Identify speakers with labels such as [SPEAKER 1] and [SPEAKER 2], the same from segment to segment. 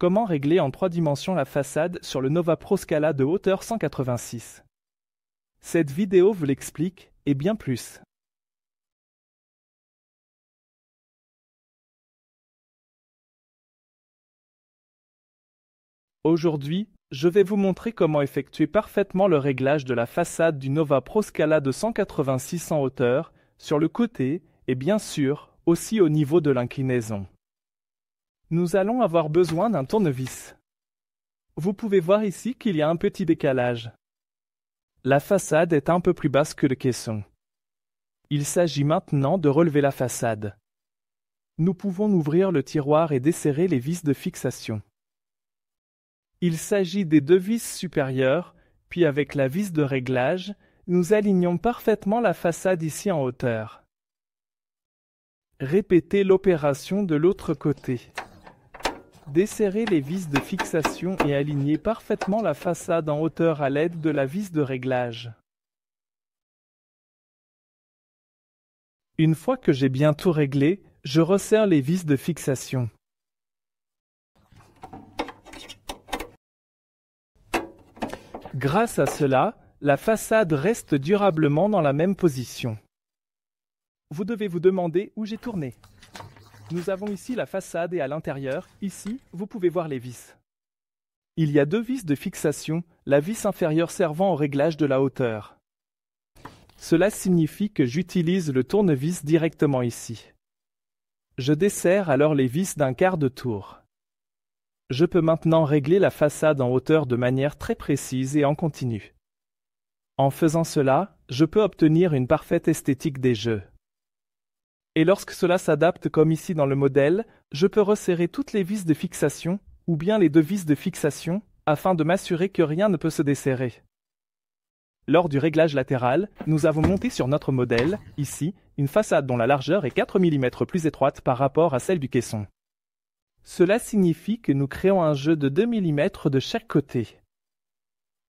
[SPEAKER 1] Comment régler en 3 dimensions la façade sur le Nova Pro Scala de hauteur 186? Cette vidéo vous l'explique, et bien plus. Aujourd'hui, je vais vous montrer comment effectuer parfaitement le réglage de la façade du Nova Pro Scala de 186 en hauteur, sur le côté, et bien sûr, aussi au niveau de l'inclinaison. Nous allons avoir besoin d'un tournevis. Vous pouvez voir ici qu'il y a un petit décalage. La façade est un peu plus basse que le caisson. Il s'agit maintenant de relever la façade. Nous pouvons ouvrir le tiroir et desserrer les vis de fixation. Il s'agit des 2 vis supérieures, puis avec la vis de réglage, nous alignons parfaitement la façade ici en hauteur. Répétez l'opération de l'autre côté. Desserrez les vis de fixation et alignez parfaitement la façade en hauteur à l'aide de la vis de réglage. Une fois que j'ai bien tout réglé, je resserre les vis de fixation. Grâce à cela, la façade reste durablement dans la même position. Vous devez vous demander où j'ai tourné. Nous avons ici la façade et à l'intérieur, ici, vous pouvez voir les vis. Il y a 2 vis de fixation, la vis inférieure servant au réglage de la hauteur. Cela signifie que j'utilise le tournevis directement ici. Je desserre alors les vis d'un quart de tour. Je peux maintenant régler la façade en hauteur de manière très précise et en continu. En faisant cela, je peux obtenir une parfaite esthétique des jeux. Et lorsque cela s'adapte comme ici dans le modèle, je peux resserrer toutes les vis de fixation, ou bien les 2 vis de fixation, afin de m'assurer que rien ne peut se desserrer. Lors du réglage latéral, nous avons monté sur notre modèle, ici, une façade dont la largeur est 4 mm plus étroite par rapport à celle du caisson. Cela signifie que nous créons un jeu de 2 mm de chaque côté.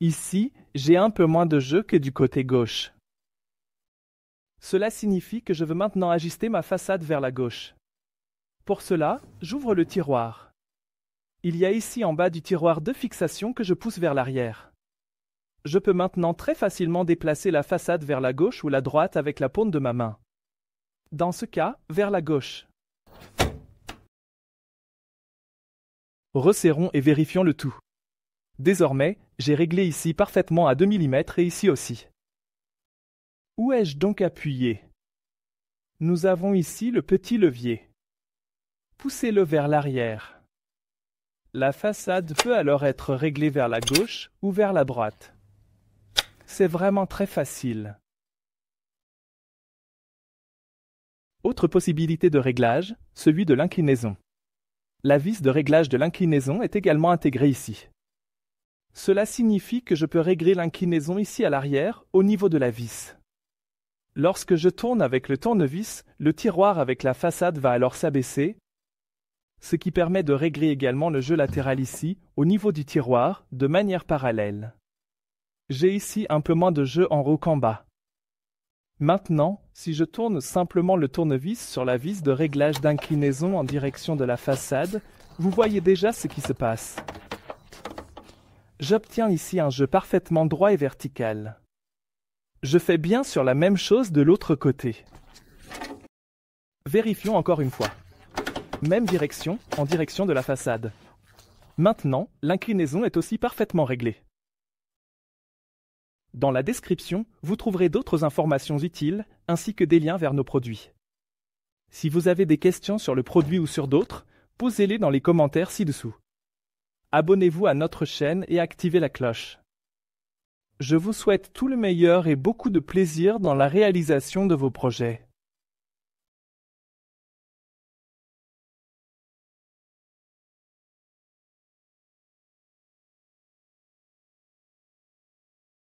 [SPEAKER 1] Ici, j'ai un peu moins de jeu que du côté gauche. Cela signifie que je veux maintenant ajuster ma façade vers la gauche. Pour cela, j'ouvre le tiroir. Il y a ici en bas du tiroir 2 fixations que je pousse vers l'arrière. Je peux maintenant très facilement déplacer la façade vers la gauche ou la droite avec la paume de ma main. Dans ce cas, vers la gauche. Resserrons et vérifions le tout. Désormais, j'ai réglé ici parfaitement à 2 mm et ici aussi. Où ai-je donc appuyé? Nous avons ici le petit levier. Poussez-le vers l'arrière. La façade peut alors être réglée vers la gauche ou vers la droite. C'est vraiment très facile. Autre possibilité de réglage, celui de l'inclinaison. La vis de réglage de l'inclinaison est également intégrée ici. Cela signifie que je peux régler l'inclinaison ici à l'arrière, au niveau de la vis. Lorsque je tourne avec le tournevis, le tiroir avec la façade va alors s'abaisser, ce qui permet de régler également le jeu latéral ici, au niveau du tiroir, de manière parallèle. J'ai ici un peu moins de jeu en haut qu'en bas. Maintenant, si je tourne simplement le tournevis sur la vis de réglage d'inclinaison en direction de la façade, vous voyez déjà ce qui se passe. J'obtiens ici un jeu parfaitement droit et vertical. Je fais bien sur la même chose de l'autre côté. Vérifions encore une fois. Même direction, en direction de la façade. Maintenant, l'inclinaison est aussi parfaitement réglée. Dans la description, vous trouverez d'autres informations utiles, ainsi que des liens vers nos produits. Si vous avez des questions sur le produit ou sur d'autres, posez-les dans les commentaires ci-dessous. Abonnez-vous à notre chaîne et activez la cloche. Je vous souhaite tout le meilleur et beaucoup de plaisir dans la réalisation de vos projets.